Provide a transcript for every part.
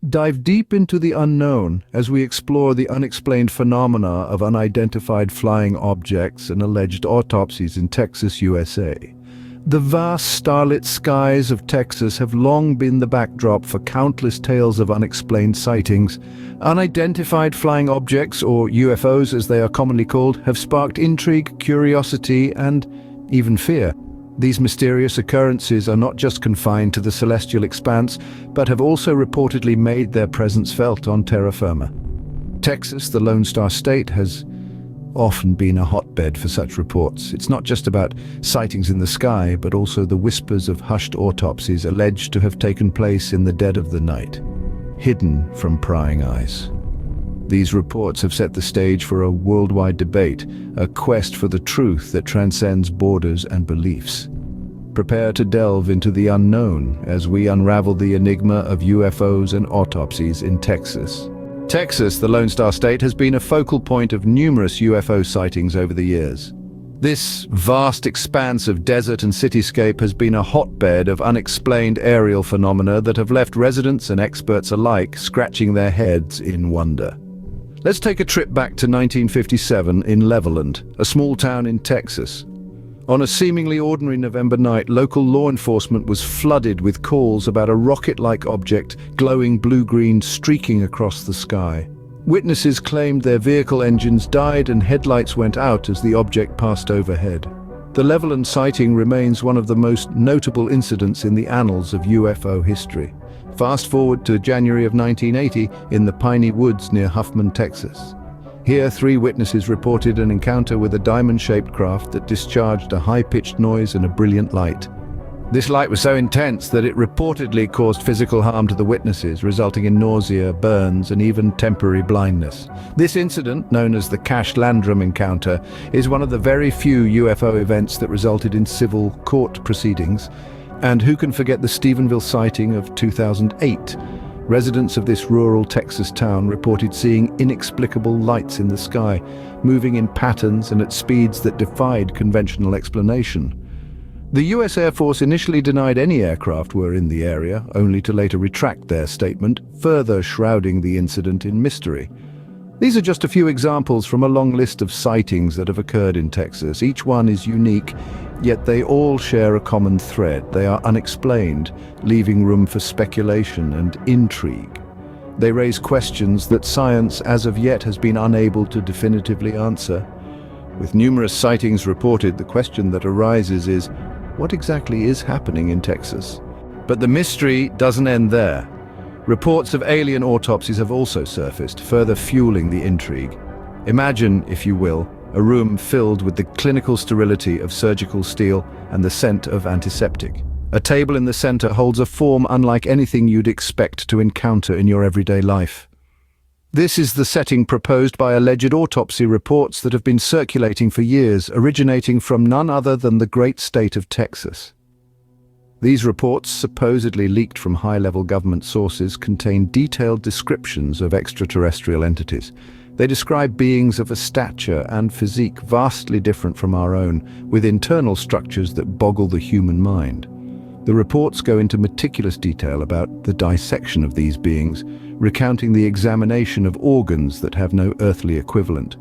Dive deep into the unknown as we explore the unexplained phenomena of unidentified flying objects and alleged autopsies in Texas, USA. The vast starlit skies of Texas have long been the backdrop for countless tales of unexplained sightings. Unidentified flying objects, or UFOs as they are commonly called, have sparked intrigue, curiosity, and even fear. These mysterious occurrences are not just confined to the celestial expanse, but have also reportedly made their presence felt on terra firma. Texas, the Lone Star State, has often been a hotbed for such reports. It's not just about sightings in the sky, but also the whispers of hushed autopsies alleged to have taken place in the dead of the night, hidden from prying eyes. These reports have set the stage for a worldwide debate, a quest for the truth that transcends borders and beliefs. Prepare to delve into the unknown as we unravel the enigma of UFOs and autopsies in Texas. Texas, the Lone Star State, has been a focal point of numerous UFO sightings over the years. This vast expanse of desert and cityscape has been a hotbed of unexplained aerial phenomena that have left residents and experts alike scratching their heads in wonder. Let's take a trip back to 1957 in Levelland, a small town in Texas. On a seemingly ordinary November night, local law enforcement was flooded with calls about a rocket-like object, glowing blue-green, streaking across the sky. Witnesses claimed their vehicle engines died and headlights went out as the object passed overhead. The Levelland sighting remains one of the most notable incidents in the annals of UFO history. Fast forward to January of 1980 in the Piney Woods near Huffman, Texas. Here, 3 witnesses reported an encounter with a diamond-shaped craft that discharged a high-pitched noise and a brilliant light. This light was so intense that it reportedly caused physical harm to the witnesses, resulting in nausea, burns, and even temporary blindness. This incident, known as the Cash Landrum encounter, is one of the very few UFO events that resulted in civil court proceedings. And who can forget the Stephenville sighting of 2008? Residents of this rural Texas town reported seeing inexplicable lights in the sky, moving in patterns and at speeds that defied conventional explanation. The US Air Force initially denied any aircraft were in the area, only to later retract their statement, further shrouding the incident in mystery. These are just a few examples from a long list of sightings that have occurred in Texas. Each one is unique, yet they all share a common thread. They are unexplained, leaving room for speculation and intrigue. They raise questions that science as of yet has been unable to definitively answer. With numerous sightings reported, the question that arises is, what exactly is happening in Texas? But the mystery doesn't end there. Reports of alien autopsies have also surfaced, further fueling the intrigue. Imagine, if you will, a room filled with the clinical sterility of surgical steel and the scent of antiseptic. A table in the center holds a form unlike anything you'd expect to encounter in your everyday life. This is the setting proposed by alleged autopsy reports that have been circulating for years, originating from none other than the great state of Texas. These reports, supposedly leaked from high-level government sources, contain detailed descriptions of extraterrestrial entities. They describe beings of a stature and physique vastly different from our own, with internal structures that boggle the human mind. The reports go into meticulous detail about the dissection of these beings, recounting the examination of organs that have no earthly equivalent.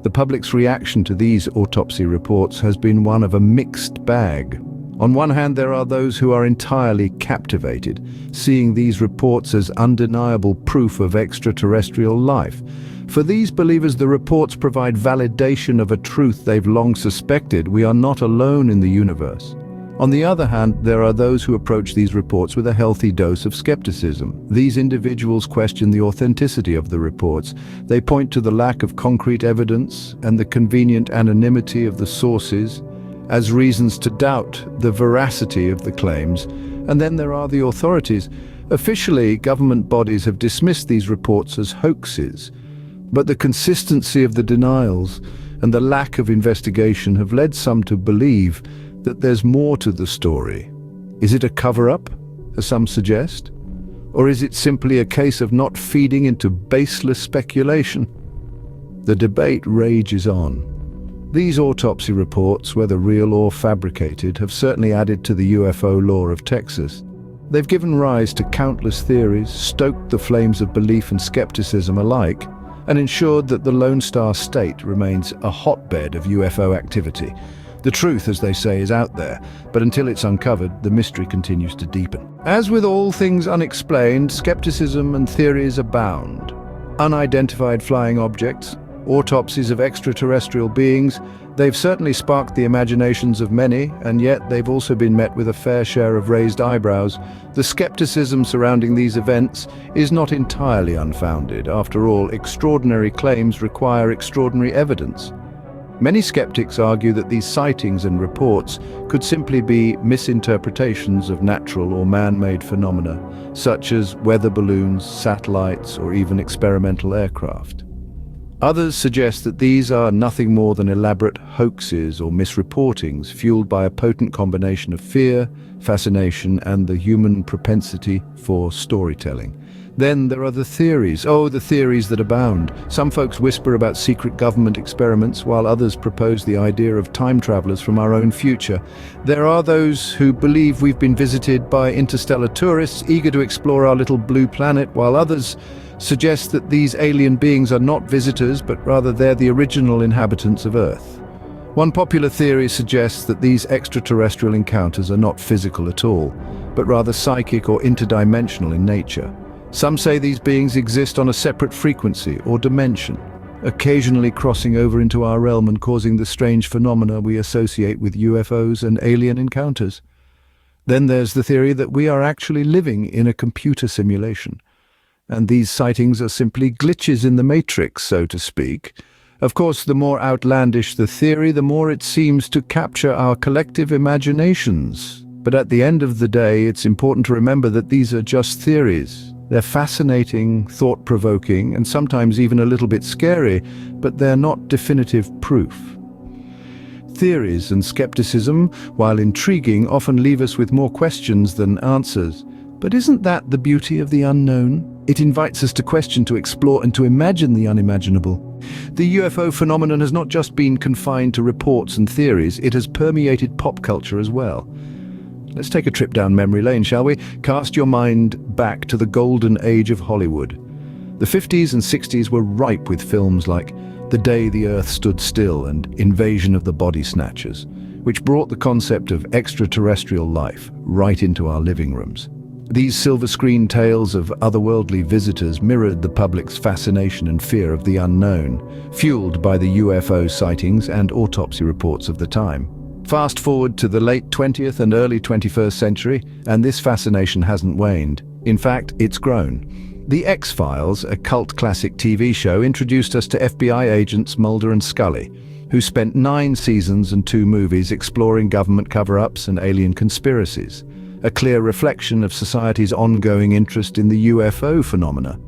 The public's reaction to these autopsy reports has been one of a mixed bag. On one hand, there are those who are entirely captivated, seeing these reports as undeniable proof of extraterrestrial life. For these believers, the reports provide validation of a truth they've long suspected: we are not alone in the universe. On the other hand, there are those who approach these reports with a healthy dose of skepticism. These individuals question the authenticity of the reports. They point to the lack of concrete evidence and the convenient anonymity of the sources as reasons to doubt the veracity of the claims. And then there are the authorities. Officially, government bodies have dismissed these reports as hoaxes, but the consistency of the denials and the lack of investigation have led some to believe that there's more to the story. Is it a cover-up, as some suggest? Or is it simply a case of not feeding into baseless speculation? The debate rages on. These autopsy reports, whether real or fabricated, have certainly added to the UFO lore of Texas. They've given rise to countless theories, stoked the flames of belief and skepticism alike, and ensured that the Lone Star State remains a hotbed of UFO activity. The truth, as they say, is out there, but until it's uncovered, the mystery continues to deepen. As with all things unexplained, skepticism and theories abound. Unidentified flying objects, autopsies of extraterrestrial beings, they've certainly sparked the imaginations of many, and yet they've also been met with a fair share of raised eyebrows. The skepticism surrounding these events is not entirely unfounded. After all, extraordinary claims require extraordinary evidence. Many skeptics argue that these sightings and reports could simply be misinterpretations of natural or man-made phenomena, such as weather balloons, satellites, or even experimental aircraft. Others suggest that these are nothing more than elaborate hoaxes or misreportings fueled by a potent combination of fear, fascination, and the human propensity for storytelling. Then there are the theories. Oh, the theories that abound. Some folks whisper about secret government experiments, while others propose the idea of time travelers from our own future. There are those who believe we've been visited by interstellar tourists eager to explore our little blue planet, while others suggest that these alien beings are not visitors, but rather they're the original inhabitants of Earth. One popular theory suggests that these extraterrestrial encounters are not physical at all, but rather psychic or interdimensional in nature. Some say these beings exist on a separate frequency or dimension, occasionally crossing over into our realm and causing the strange phenomena we associate with UFOs and alien encounters. Then there's the theory that we are actually living in a computer simulation, and these sightings are simply glitches in the matrix, so to speak. Of course, the more outlandish the theory, the more it seems to capture our collective imaginations. But at the end of the day, it's important to remember that these are just theories. They're fascinating, thought-provoking, and sometimes even a little bit scary, but they're not definitive proof. Theories and skepticism, while intriguing, often leave us with more questions than answers. But isn't that the beauty of the unknown? It invites us to question, to explore, and to imagine the unimaginable. The UFO phenomenon has not just been confined to reports and theories, it has permeated pop culture as well. Let's take a trip down memory lane, shall we? Cast your mind back to the golden age of Hollywood. The 50s and 60s were ripe with films like The Day the Earth Stood Still and Invasion of the Body Snatchers, which brought the concept of extraterrestrial life right into our living rooms. These silver screen tales of otherworldly visitors mirrored the public's fascination and fear of the unknown, fueled by the UFO sightings and autopsy reports of the time. Fast forward to the late 20th and early 21st century, and this fascination hasn't waned. In fact, it's grown. The X-Files, a cult classic TV show, introduced us to FBI agents Mulder and Scully, who spent 9 seasons and 2 movies exploring government cover-ups and alien conspiracies, a clear reflection of society's ongoing interest in the UFO phenomena.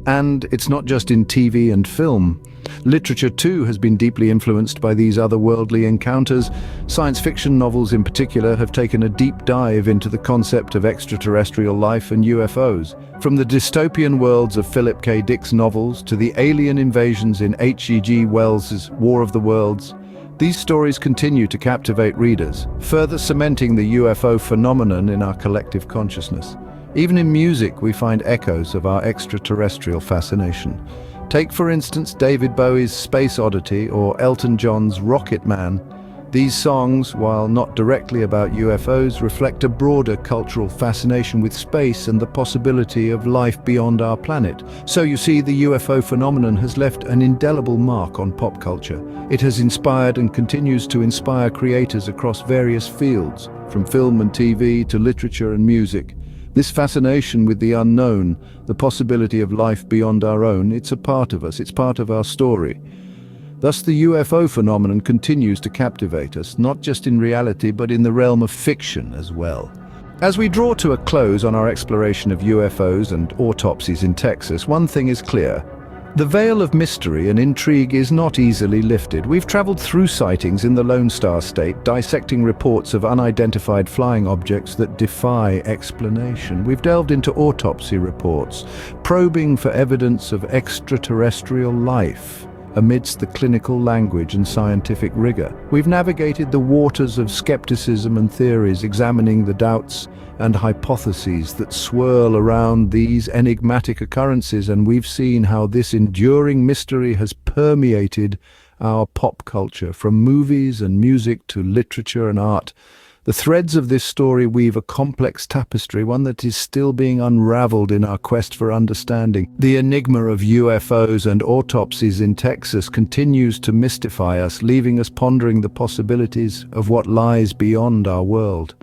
And it's not just in TV and film. Literature too has been deeply influenced by these otherworldly encounters. Science fiction novels in particular have taken a deep dive into the concept of extraterrestrial life and UFOs. From the dystopian worlds of Philip K. Dick's novels to the alien invasions in H.G. Wells' War of the Worlds, these stories continue to captivate readers, further cementing the UFO phenomenon in our collective consciousness. Even in music, we find echoes of our extraterrestrial fascination. Take, for instance, David Bowie's Space Oddity or Elton John's Rocket Man. These songs, while not directly about UFOs, reflect a broader cultural fascination with space and the possibility of life beyond our planet. So you see, the UFO phenomenon has left an indelible mark on pop culture. It has inspired and continues to inspire creators across various fields, from film and TV to literature and music. This fascination with the unknown, the possibility of life beyond our own, it's a part of us, it's part of our story. Thus the UFO phenomenon continues to captivate us, not just in reality, but in the realm of fiction as well. As we draw to a close on our exploration of UFOs and autopsies in Texas, one thing is clear. The veil of mystery and intrigue is not easily lifted. We've traveled through sightings in the Lone Star State, dissecting reports of unidentified flying objects that defy explanation. We've delved into autopsy reports, probing for evidence of extraterrestrial life. amidst the clinical language and scientific rigor. We've navigated the waters of skepticism and theories, examining the doubts and hypotheses that swirl around these enigmatic occurrences, and we've seen how this enduring mystery has permeated our pop culture, from movies and music to literature and art. The threads of this story weave a complex tapestry, one that is still being unraveled in our quest for understanding. The enigma of UFOs and autopsies in Texas continues to mystify us, leaving us pondering the possibilities of what lies beyond our world.